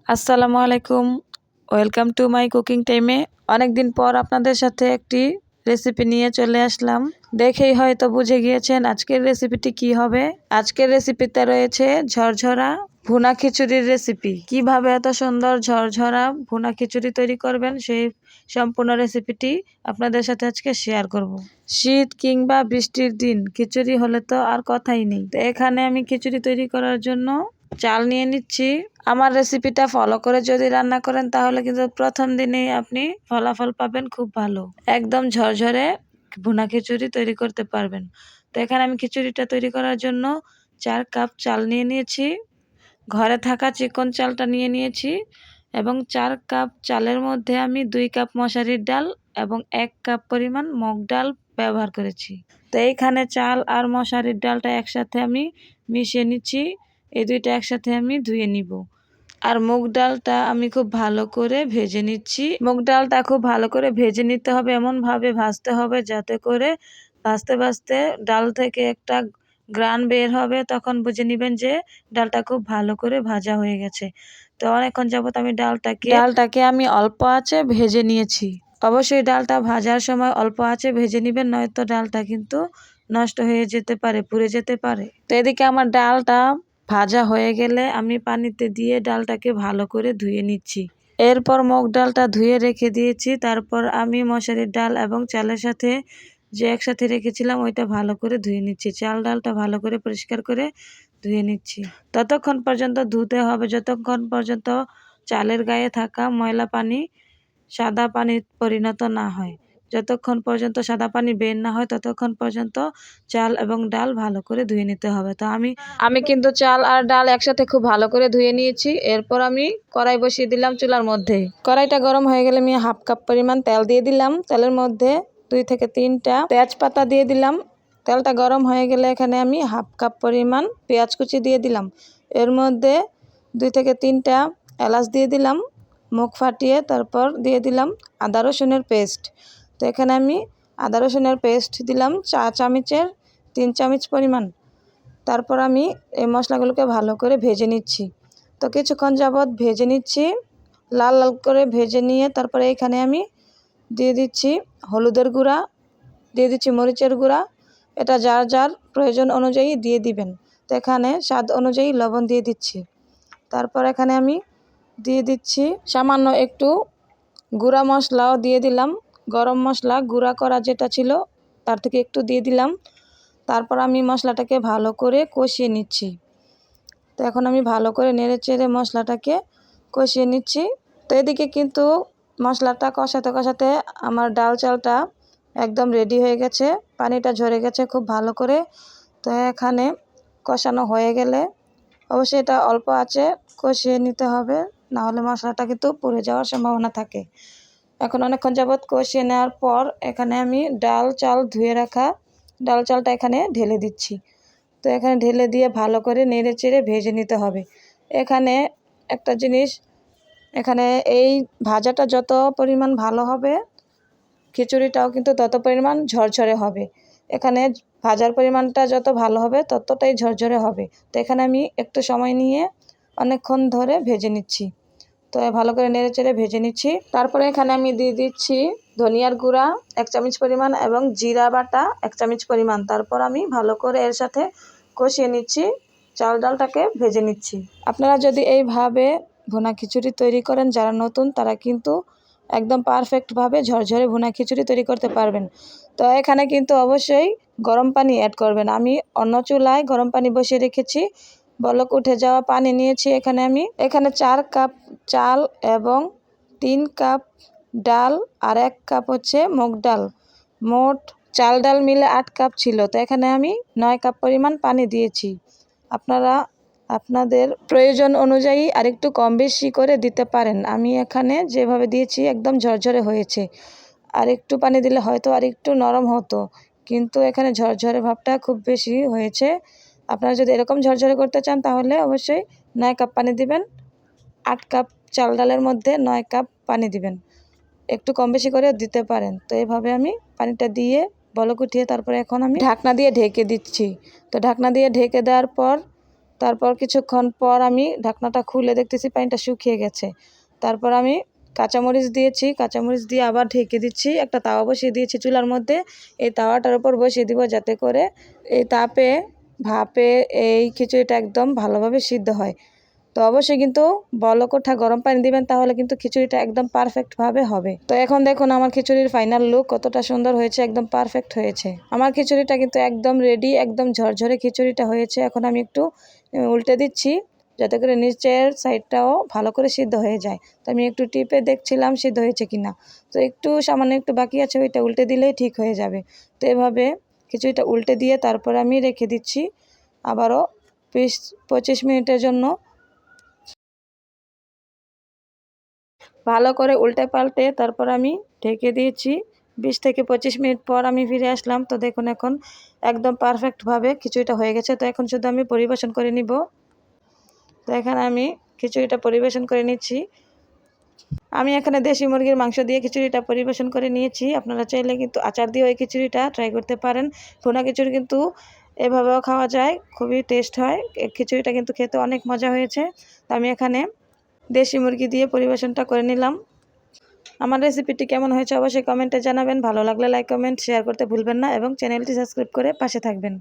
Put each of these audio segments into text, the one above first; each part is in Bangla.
আসসালামু আলাইকুম, ওয়েলকাম টু মাই কুকিং টাইমে। অনেকদিন পর আপনাদের সাথে একটি রেসিপি নিয়ে চলে আসলাম। দেখেই হয়তো বুঝে গিয়েছেন আজকের রেসিপিটি কি হবে। আজকের রেসিপিতে রয়েছে ঝরঝরা ভুনা খিচুড়ির রেসিপি। কিভাবে এত সুন্দর ঝরঝরা ভুনা খিচুড়ি তৈরি করবেন সেই সম্পূর্ণ রেসিপিটি আপনাদের সাথে আজকে শেয়ার করব। শীত কিংবা বৃষ্টির দিন খিচুড়ি হলে তো আর কথাই নেই। তো এখানে আমি খিচুড়ি তৈরি করার জন্য চাল নিয়ে নিচ্ছি। আমার রেসিপিটা ফলো করে যদি রান্না করেন তাহলে কিন্তু প্রথম দিনেই আপনি ফলাফল পাবেন খুব ভালো। একদম ঝরঝরে ভুনা খিচুড়ি তৈরি করতে পারবেন। তো এখানে আমি খিচুড়িটা তৈরি করার জন্য 4 কাপ চাল নিয়ে নিয়েছি। ঘরে থাকা চিকন চালটা নিয়ে নিয়েছি এবং 4 কাপ চালের মধ্যে আমি 2 কাপ মশারির ডাল এবং 1 কাপ পরিমাণ মুগ ডাল ব্যবহার করেছি। তো এইখানে চাল আর মশারির ডালটা একসাথে আমি মিশিয়ে নিচ্ছি। এই দুইটা একসাথে আমি ধুয়ে নিব। আর মুগ ডালটা আমি খুব ভালো করে ভেজে নিচ্ছি। মুগ ডালটা খুব ভালো করে ভেজে নিতে হবে, এমনভাবে ভাজতে হবে যাতে করে ভাজতে ভাজতে ডাল থেকে একটা গ্রান বের হবে। তখন বুঝে নেবেন যে ডালটা খুব ভালো করে ভাজা হয়ে গেছে। তো অনেকক্ষণ যাবত আমি ডালটাকে আমি অল্প আঁচে ভেজে নিয়েছি। অবশ্যই ডালটা ভাজার সময় অল্প আঁচে ভেজে নেবেন, নয়তো ডালটা কিন্তু নষ্ট হয়ে যেতে পারে, পুড়ে যেতে পারে। তো এদিকে আমার ডালটা ভাজা হয়ে গেলে আমি পানিতে দিয়ে ডালটাকে ভালো করে ধুয়ে নিচ্ছি। এরপর মুগ ডালটা ধুয়ে রেখে দিয়েছি। তারপর আমি মশারির ডাল এবং চালের সাথে যে একসাথে রেখেছিলাম ওইটা ভালো করে ধুয়ে নিচ্ছি। চাল ডালটা ভালো করে পরিষ্কার করে ধুয়ে নিচ্ছি। ততক্ষণ পর্যন্ত ধুতে হবে যতক্ষণ পর্যন্ত চালের গায়ে থাকা ময়লা পানি সাদা পানির পরিণত না হয়। যতক্ষণ পর্যন্ত সাদা পানি বের না হয় ততক্ষণ পর্যন্ত চাল এবং ডাল ভালো করে ধুয়ে নিতে হবে। তো আমি কিন্তু চাল আর ডাল একসাথে খুব ভালো করে ধুয়ে নিয়েছি। এরপর আমি কড়াই বসিয়ে দিলাম চুলার মধ্যে। কড়াইটা গরম হয়ে গেলে আমি 1/2 কাপ পরিমাণ তেল দিয়ে দিলাম। তেলের মধ্যে 2 থেকে 3টা তেজপাতা দিয়ে দিলাম। তেলটা গরম হয়ে গেলে এখানে আমি 1/2 কাপ পরিমাণ পেঁয়াজ কুচি দিয়ে দিলাম। এর মধ্যে 2 থেকে 3টা এলাচ দিয়ে দিলাম মুখ ফাটিয়ে। তারপর দিয়ে দিলাম আদা রসুনের পেস্ট। তো এখানে আমি আদা রসুনের পেস্ট দিলাম 4 চামচের 3 চামচ পরিমাণ। তারপর আমি এই মশলাগুলোকে ভালো করে ভেজে নিচ্ছি। তো কিছুক্ষণ যাবৎ ভেজে নিচ্ছি, লাল লাল করে ভেজে নিয়ে তারপরে এখানে আমি দিয়ে দিচ্ছি হলুদের গুঁড়া, দিয়ে দিচ্ছি মরিচের গুঁড়া। এটা যার যার প্রয়োজন অনুযায়ী দিয়ে দিবেন। তো এখানে স্বাদ অনুযায়ী লবণ দিয়ে দিচ্ছি। তারপর এখানে আমি দিয়ে দিচ্ছি সামান্য একটু গুঁড়া মশলাও দিয়ে দিলাম। গরম মশলা গুঁড়া করা যেটা ছিল তার থেকে একটু দিয়ে দিলাম। তারপর আমি মশলাটাকে ভালো করে কষিয়ে নিচ্ছি। তো এখন আমি ভালো করে নেড়ে চেড়ে মশলাটাকে কষিয়ে নিচ্ছি। তো এদিকে কিন্তু মশলাটা কষাতে কষাতে আমার ডাল চালটা একদম রেডি হয়ে গেছে, পানিটা ঝরে গেছে খুব ভালো করে। তো এখানে কষানো হয়ে গেলে অবশ্যই এটা অল্প আঁচে কষিয়ে নিতে হবে, নাহলে মশলাটা কিন্তু পুড়ে যাওয়ার সম্ভাবনা থাকে। এখন অনেকক্ষণ যাবৎ কষিয়ে নেওয়ার পর এখানে আমি ডাল চাল ধুয়ে রাখা ডাল চালটা এখানে ঢেলে দিচ্ছি। তো এখানে ঢেলে দিয়ে ভালো করে নেড়ে চেড়ে ভেজে নিতে হবে। এখানে একটা জিনিস, এখানে এই ভাজাটা যত পরিমাণ ভালো হবে খিচুড়িটাও কিন্তু তত পরিমাণ ঝরঝরে হবে। এখানে ভাজার পরিমাণটা যত ভালো হবে ততটাই ঝরঝরে হবে। তো এখানে আমি একটু সময় নিয়ে অনেকক্ষণ ধরে ভেজে নিচ্ছি। তো ভালো করে নেড়ে চেড়ে ভেজে নিচ্ছি। তারপরে এখানে আমি দিয়ে দিচ্ছি ধনিয়ার গুঁড়া 1 চামচ পরিমাণ এবং জিরা বাটা 1 চামচ পরিমাণ। তারপর আমি ভালো করে এর সাথে কষিয়ে নিচ্ছি, চাল ডালটাকে ভেজে নিচ্ছি। আপনারা যদি এইভাবে ভুনা খিচুড়ি তৈরি করেন, যারা নতুন তারা কিন্তু একদম পারফেক্টভাবে ঝরঝরে ভুনা খিচুড়ি তৈরি করতে পারবেন। তো এখানে কিন্তু অবশ্যই গরম পানি অ্যাড করবেন। আমি অন্য চুলায় গরম পানি বসিয়ে রেখেছি, বলক উঠে যাওয়া পানি নিয়েছি। এখানে 4 কাপ চাল এবং 3 কাপ ডাল আর 1 কাপ হচ্ছে মুগ ডাল, মোট চাল ডাল মিলে 8 কাপ ছিল। তো এখানে আমি 9 কাপ পরিমাণ পানি দিয়েছি। আপনারা আপনাদের প্রয়োজন অনুযায়ী আরেকটু কম বেশি করে দিতে পারেন। আমি এখানে যেভাবে দিয়েছি একদম ঝরঝরে হয়েছে। আর একটু পানি দিলে হয়তো আরেকটু নরম হতো, কিন্তু এখানে ঝরঝরে ভাবটা খুব বেশি হয়েছে। আপনারা যদি এরকম ঝরঝরে করতে চান তাহলে অবশ্যই 9 কাপ পানি দিবেন। 8 কাপ চাল ডালের মধ্যে 9 কাপ পানি দিবেন, একটু কম বেশি করে দিতে পারেন। তো এইভাবে আমি পানিটা দিয়ে বলক উঠিয়ে তারপরে এখন আমি ঢাকনা দিয়ে ঢেকে দিচ্ছি। তো ঢাকনা দিয়ে ঢেকে দেওয়ার পর তারপর কিছুক্ষণ পর আমি ঢাকনাটা খুলে দেখতেছি পানিটা শুকিয়ে গেছে। তারপর আমি কাঁচামরিচ দিয়েছি, কাঁচামরিচ দিয়ে আবার ঢেকে দিচ্ছি। একটা তাওয়া বসিয়ে দিয়েছি চুলার মধ্যে। এই তাওয়াটার উপর বসিয়ে দিব যাতে করে এই তাপে ভাপে এই খিচুড়িটা একদম ভালোভাবে সিদ্ধ হয়। তো অবশ্যই কিন্তু বলক ওঠা গরম পানি দিবেন, তাহলে কিন্তু খিচুড়িটা একদম পারফেক্টভাবে হবে। তো এখন দেখুন আমার খিচুড়ির ফাইনাল লুক কতটা সুন্দর হয়েছে, একদম পারফেক্ট হয়েছে। আমার খিচুড়িটা কিন্তু একদম রেডি, একদম ঝরঝরে খিচুড়িটা হয়েছে। এখন আমি একটু উল্টে দিচ্ছি যাতে করে নিচের সাইডটাও ভালো করে সিদ্ধ হয়ে যায়। তো আমি একটু টিপে দেখছিলাম সিদ্ধ হয়েছে কিনা। তো একটু সামান্য একটু বাকি আছে, ওইটা উল্টে দিলেই ঠিক হয়ে যাবে। তো এভাবে খিচুড়িটা উল্টে দিয়ে তারপরে আমি রেখে দিচ্ছি আবারও 20-25 মিনিটের জন্য। ভালো করে উল্টে পাল্টে তারপর আমি ঢেকে দিয়েছি। 20 থেকে 25 মিনিট পর আমি ফিরে আসলাম। তো দেখুন এখন একদম পারফেক্টভাবে খিচুড়িটা হয়ে গেছে। তো এখন শুধু আমি পরিবেশন করে নিব। তো এখানে আমি খিচুড়িটা পরিবেশন করে নিচ্ছি। আমি এখানে দেশি মুরগির মাংস দিয়ে খিচুড়িটা পরিবেশন করে নিয়েছি। আপনারা চাইলে কিন্তু আচার দিয়ে ওই খিচুড়িটা ট্রাই করতে পারেন। ভুনা খিচুড়ি কিন্তু এভাবেও খাওয়া যায়, খুবই টেস্ট হয়। খিচুড়িটা কিন্তু খেতে অনেক মজা হয়েছে। তো আমি এখানে দেশি মুরগি দিয়ে পরিবেশনটা করে নিলাম। আমার রেসিপিটি কেমন হয়েছে অবশ্যই কমেন্টে জানাবেন। ভালো লাগলে লাইক, কমেন্ট, শেয়ার করতে ভুলবেন না এবং চ্যানেলটি সাবস্ক্রাইব করে পাশে থাকবেন।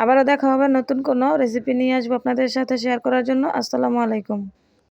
আবারও দেখা হবে নতুন কোনো রেসিপি নিয়ে আসবো আপনাদের সাথে শেয়ার করার জন্য। আসসালামু আলাইকুম।